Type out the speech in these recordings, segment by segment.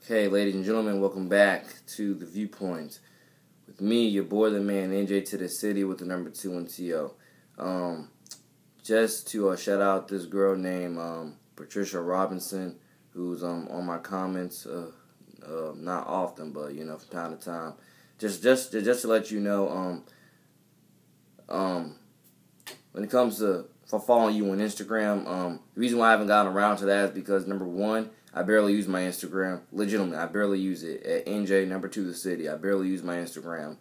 Hey, ladies and gentlemen, welcome back to the Viewpoints with me, your boy, the man, NJ to the city with the number 2 and TO. Just to shout out this girl named Patricia Robinson, who's on my comments, not often, but from time to time. Just to let you know, when it comes to following you on Instagram, the reason why I haven't gotten around to that is because number one, I barely use my Instagram. Legitimately, I barely use it. At NJ number 2 the city, I barely use my Instagram.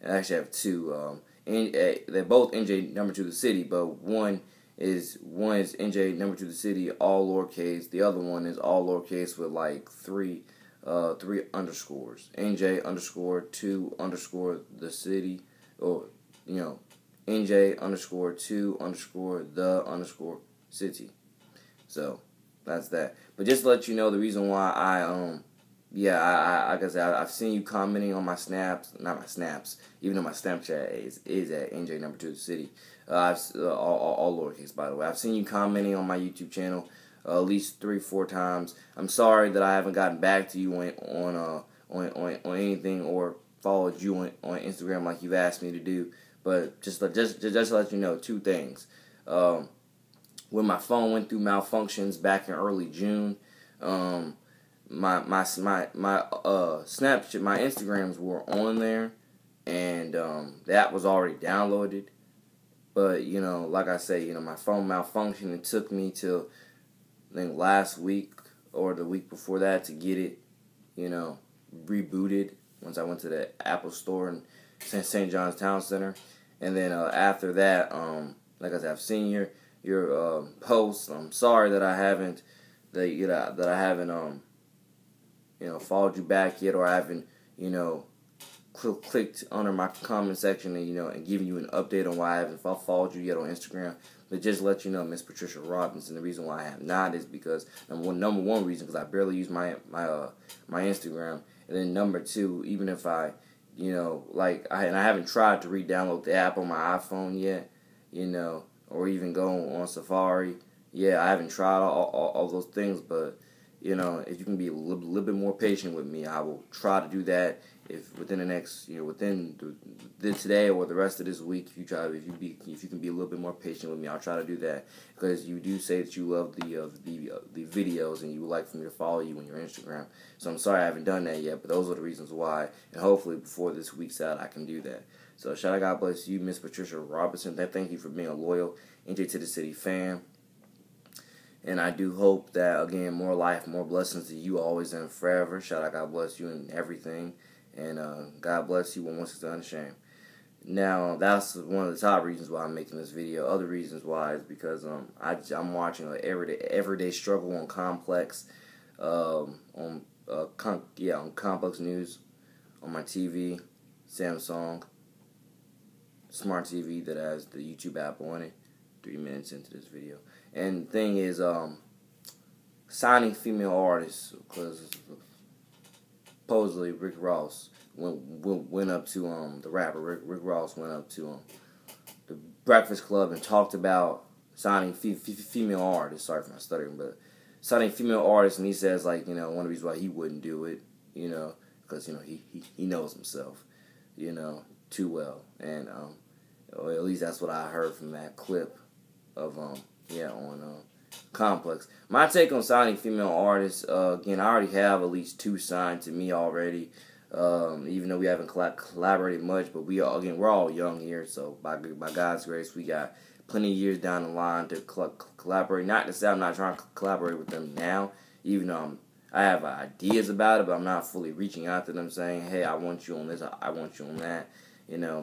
I actually have two. They're both NJ number 2 the city, but one is NJ number 2 the city, all lowercase. The other one is all lowercase with like three underscores. NJ underscore 2 underscore the city, or NJ underscore 2 underscore the underscore city. So that's that. But just to let you know, the reason why like I said, I've seen you commenting on my snaps, not my snaps, even though my Snapchat is at NJ number 2 the city. All lowercase, by the way. I've seen you commenting on my YouTube channel at least 3-4 times. I'm sorry that I haven't gotten back to you on anything or followed you on Instagram like you've asked me to do. But just to let you know, two things. When my phone went through malfunctions back in early June, my Snapchat, my Instagrams were on there, and the app was already downloaded. But like I say, my phone malfunctioned. It took me till I think last week or the week before that to get it, rebooted. Once I went to the Apple Store in St. John's Town Center, and then after that, like I said, I've seen your posts. I'm sorry that I haven't followed you back yet, or I haven't clicked under my comment section and given you an update on why I haven't followed you yet on Instagram. But just to let you know, Miss Patricia Robinson, the reason why I have not is because number one reason, because I barely use my Instagram, and then number two, even if I I haven't tried to re-download the app on my iPhone yet, or even go on Safari. Yeah, I haven't tried all those things, but if you can be a little bit more patient with me, I will try to do that. If within the next, within today or the rest of this week, if you can be a little bit more patient with me, I'll try to do that, because you do say that you love the videos and you would like for me to follow you on your Instagram. So I'm sorry I haven't done that yet, but those are the reasons why, and hopefully before this week's out, I can do that. So shout out, God bless you, Miss Patricia Robinson. Thank you for being a loyal NJ to the City fan. And I do hope that, again, more life, more blessings to you always and forever. Shout out, God bless you and everything. And God bless you when once it's unashamed. Now, that's one of the top reasons why I'm making this video. Other reasons why is because I'm watching an everyday struggle on Complex, on Complex News, on my TV, Samsung Smart TV that has the YouTube app on it. 3 minutes into this video. And the thing is, signing female artists, because supposedly Rick Ross went up to the rapper Rick Ross went up to the Breakfast Club and talked about signing female artists. Sorry for my stuttering, but signing female artists, and he says one of the reasons why he wouldn't do it, because he knows himself, too well, and or at least that's what I heard from that clip of on Complex. My take on signing female artists, again, I already have at least 2 signed to me already, even though we haven't collaborated much, but we're all young here, so by God's grace, we got plenty of years down the line to collaborate. Not to say I'm not trying to collaborate with them now, even though I have ideas about it, but I'm not fully reaching out to them saying, hey, I want you on this, I want you on that,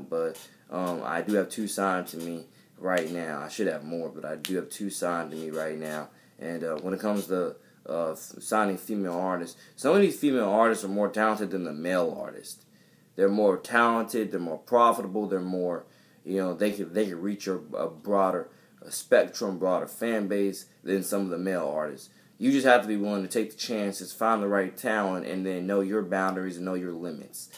but I do have 2 signed to me right now. I should have more, but I do have 2 signed to me right now. And when it comes to signing female artists, some of these female artists are more talented than the male artists. They're more talented, they're more profitable, they're more, they can reach a broader spectrum, broader fan base than some of the male artists. You just have to be willing to take the chances, find the right talent, and then know your boundaries and know your limits.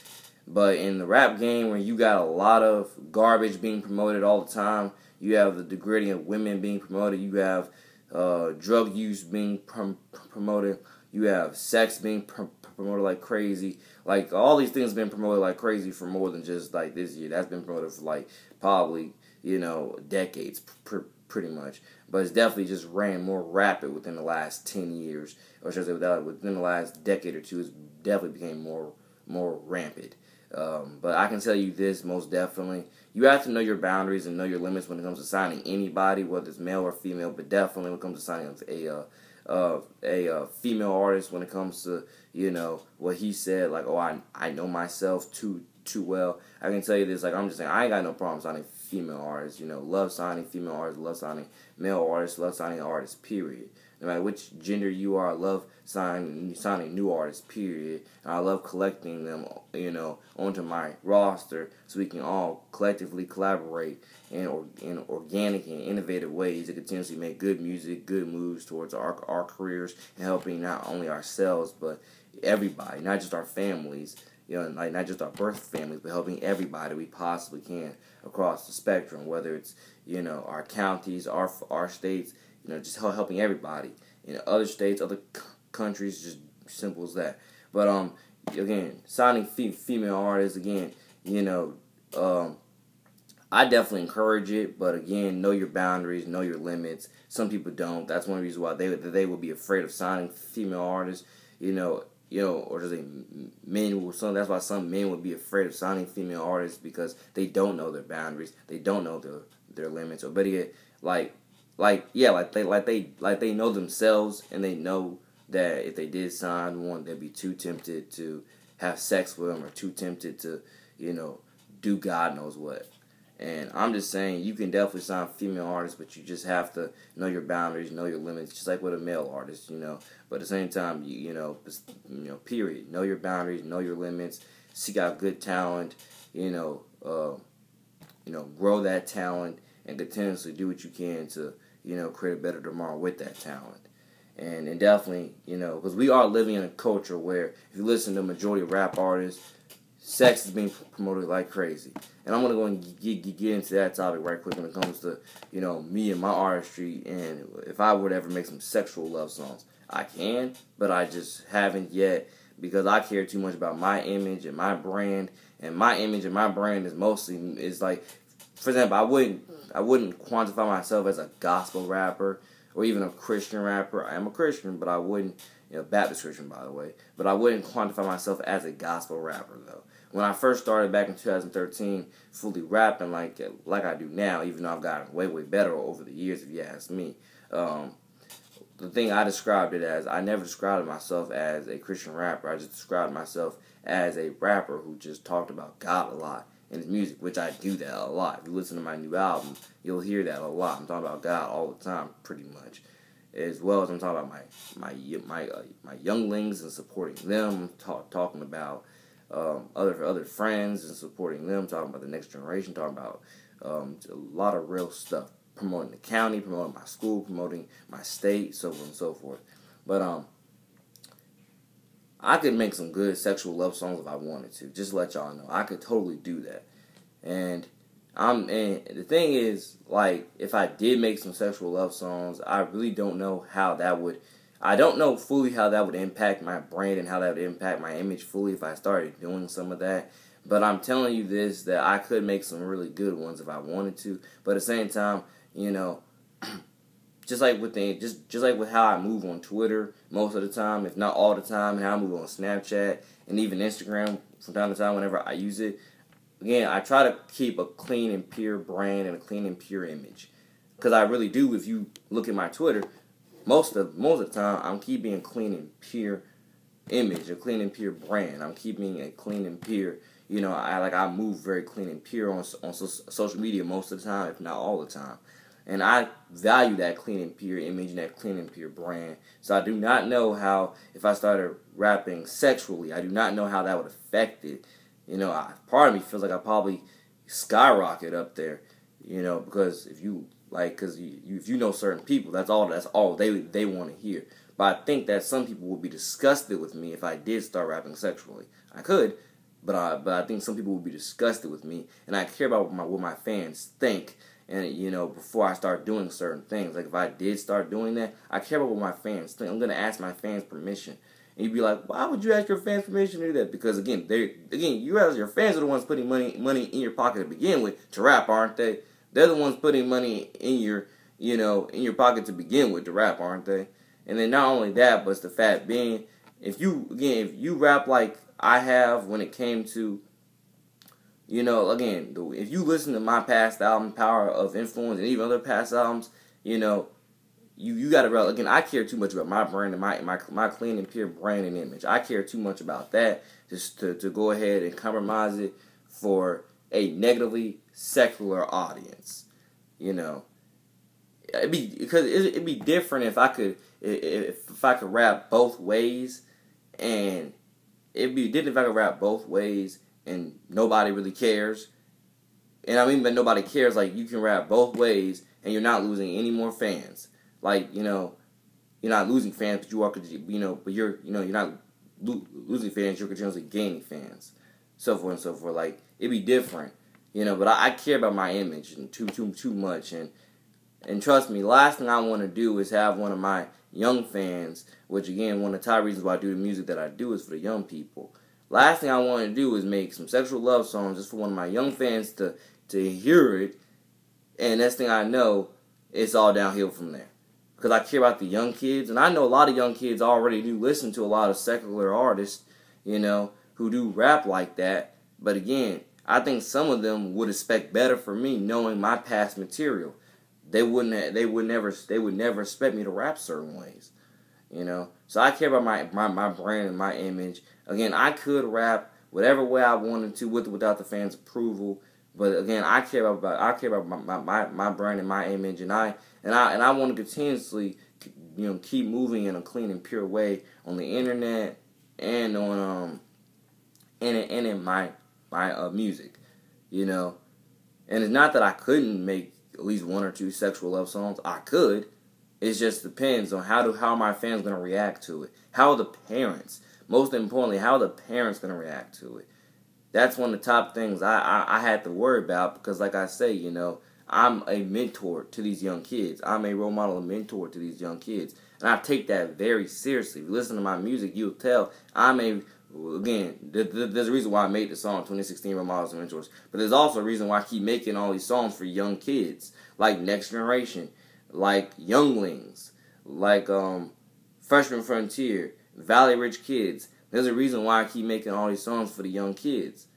But in the rap game, where you got a lot of garbage being promoted all the time, you have the degrading of women being promoted, you have drug use being promoted, you have sex being promoted like crazy. Like, all these things have been promoted like crazy for more than just, like, this year. That's been promoted for, like, probably, decades, pretty much. But it's definitely just ran more rapid within the last 10 years. Or should I say within the last decade or two, it's definitely became more rampant. But I can tell you this most definitely. You have to know your boundaries and know your limits when it comes to signing anybody, whether it's male or female. But definitely when it comes to signing a female artist, when it comes to what he said, like, oh, I know myself too well. I can tell you this, like, I'm just saying, I ain't got no problem signing female artists. Love signing female artists, love signing male artists, love signing artists, period. No matter which gender you are, I love signing new artists, period. And I love collecting them, onto my roster so we can all collectively collaborate in organic and innovative ways to continuously make good music, good moves towards our careers, and helping not only ourselves, but everybody, not just our families, like not just our birth families, but helping everybody we possibly can across the spectrum, whether it's, our counties, our states, just helping everybody in other states, other countries, just simple as that. But again, signing female artists, again, I definitely encourage it, but again, know your boundaries, know your limits. Some people don't. That's one reason why they will be afraid of signing female artists, or just men will. That's why some men would be afraid of signing female artists, because they don't know their boundaries, they don't know their limits, or better yet, they know themselves, and they know that if they did sign one, they'd be too tempted to have sex with them, or too tempted to, do God knows what. And I'm just saying, you can definitely sign female artists, but you just have to know your boundaries, know your limits, just like with a male artist, But at the same time, period. Know your boundaries, know your limits, seek out good talent, grow that talent, and continuously do what you can to, create a better tomorrow with that talent. And definitely, because we are living in a culture where, if you listen to the majority of rap artists, sex is being promoted like crazy. And I'm going to go and get into that topic right quick when it comes to, me and my artistry, and if I would ever make some sexual love songs. I can, but I just haven't yet, because I care too much about my image and my brand. And my image and my brand is like, for example, I wouldn't quantify myself as a gospel rapper or even a Christian rapper. I am a Christian, but I wouldn't, Baptist Christian, by the way, but I wouldn't quantify myself as a gospel rapper, though. When I first started back in 2013, fully rapping like I do now, even though I've gotten way, way better over the years, if you ask me, the thing I described it as, I never described myself as a Christian rapper. I just described myself as a rapper who just talked about God a lot in his music, which I do that a lot. If you listen to my new album, you'll hear that a lot. I'm talking about God all the time, pretty much, as well as I'm talking about my younglings and supporting them. Talking about other friends and supporting them. Talking about the next generation. Talking about a lot of real stuff. Promoting the county, promoting my school, promoting my state, so on and so forth. But I could make some good sexual love songs if I wanted to. Just to let y'all know, I could totally do that. And the thing is, like, if I did make some sexual love songs, I really don't know how that would. I don't know fully how that would impact my brand and how that would impact my image fully if I started doing some of that. But I'm telling you this, that I could make some really good ones if I wanted to. But at the same time, just like with how I move on Twitter most of the time, if not all the time, and how I move on Snapchat and even Instagram from time to time whenever I use it. Again, I try to keep a clean and pure brand and a clean and pure image, because I really do. If you look at my Twitter, most of the time I'm keeping a clean and pure image, a clean and pure brand. I'm keeping a clean and pure. I move very clean and pure on social media most of the time, if not all the time. And I value that clean and pure image and that clean and pure brand. So I do not know how, if I started rapping sexually, I do not know how that would affect it. Part of me feels like I probably skyrocket up there, because if you know certain people, that's all they want to hear. But I think that some people would be disgusted with me if I did start rapping sexually. I could, but I think some people would be disgusted with me, and I care about what my fans think. And, before I start doing certain things, like if I did start doing that, I care about what my fans think. I'm going to ask my fans permission. And you'd be like, why would you ask your fans permission to do that? Because again, you as your fans are the ones putting money in your pocket to begin with to rap, aren't they? They're the ones putting money in your in your pocket to begin with to rap, aren't they? And then not only that, but it's the fact being, if you rap like I have when it came to, if you listen to my past album, Power of Influence, and even other past albums, you got to, again, I care too much about my brand and my clean and pure brand and image. I care too much about that just to go ahead and compromise it for a negatively secular audience. It'd be different if I could rap both ways, and it'd be different if I could rap both ways and nobody really cares. And I mean, but nobody cares. Like, you can rap both ways and you're not losing any more fans. Like, you're not losing fans, but you are, but you're not losing fans. You're continuously gaining fans, so forth and so forth. Like, it'd be different, But I care about my image and too much, and trust me, last thing I want to do is have one of my young fans, which again, one of the top reasons why I do the music that I do is for the young people. Last thing I want to do is make some sexual love songs just for one of my young fans to hear it, and next thing I know, it's all downhill from there. Because I care about the young kids, and I know a lot of young kids already do listen to a lot of secular artists, who do rap like that. But again, I think some of them would expect better from me knowing my past material. They would never expect me to rap certain ways, So I care about my brand and my image. Again, I could rap whatever way I wanted to, with or without the fans' approval. But again, I care about my brand and my image, and I want to continuously, keep moving in a clean and pure way on the internet and on and in my music, And it's not that I couldn't make at least one or two sexual love songs. I could. It just depends on how my fans gonna react to it. How are the parents? Most importantly, how are the parents gonna react to it? That's one of the top things I had to worry about, because like I say, I'm a mentor to these young kids. I'm a role model and mentor to these young kids. And I take that very seriously. If you listen to my music, you'll tell there's a reason why I made the song 2016 Role Models and Mentors. But there's also a reason why I keep making all these songs for young kids, like Next Generation, like Younglings, like Freshman Frontier, Valley Rich Kids. There's a reason why I keep making all these songs for the young kids.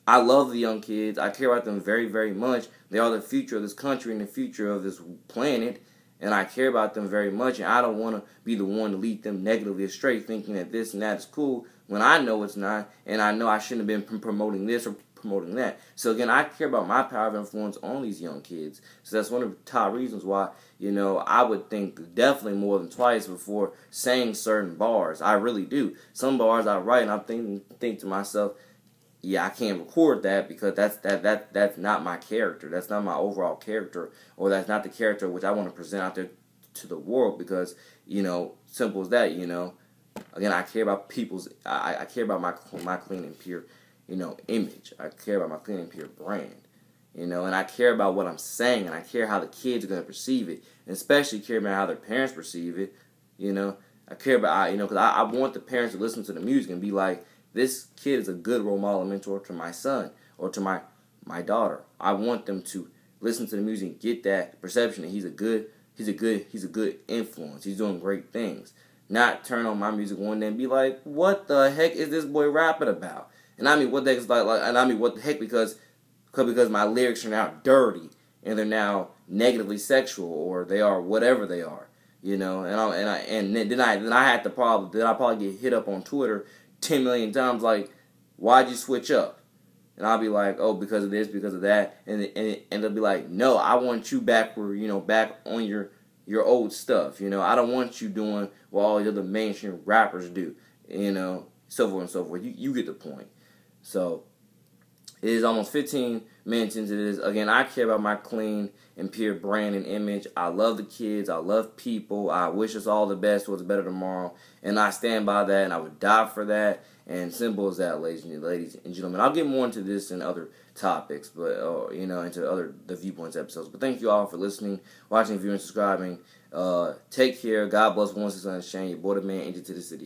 I love the young kids. I care about them very, very much. They are the future of this country and the future of this planet, and I care about them very much, and I don't want to be the one to lead them negatively astray, thinking that this and that is cool, when I know it's not, and I know I shouldn't have been promoting this or promoting that. So again, I care about my power of influence on these young kids. So that's one of the top reasons why, I would think definitely more than twice before saying certain bars. I really do. Some bars I write and I think to myself, yeah, I can't record that because that's not my character. That's not my overall character, or that's not the character which I want to present out there to the world, because, simple as that, Again, I care about I care about my clean and pure, image. I care about my clean and pure brand, and I care about what I'm saying, and I care how the kids are going to perceive it, and especially care about how their parents perceive it, I care about, because I want the parents to listen to the music and be like, this kid is a good role model and mentor to my son or to my daughter. I want them to listen to the music and get that perception that he's a good influence. He's doing great things. Not turn on my music one day and be like, what the heck is this boy rapping about? And I mean, what the heck is and I mean, what the heck, because my lyrics are now dirty and they're now negatively sexual, or they are whatever they are, and then I had the problem. Then I probably get hit up on Twitter 10 million times, like, why'd you switch up? And I'll be like, oh, because of this, because of that, and they'll be like, no, I want you back where, back on your old stuff, I don't want you doing what all the other mainstream rappers do, so forth and so forth. You get the point. So it is almost 15 minutes into this. Again, I care about my clean and pure brand and image. I love the kids. I love people. I wish us all the best towards a better tomorrow. And I stand by that, and I would die for that. And simple as that, ladies and gentlemen. I'll get more into this in other topics, but into the Viewpoints episodes. But thank you all for listening, watching, viewing, subscribing. Take care. God bless. Once it's unashamed. Your boy, the man, into the city.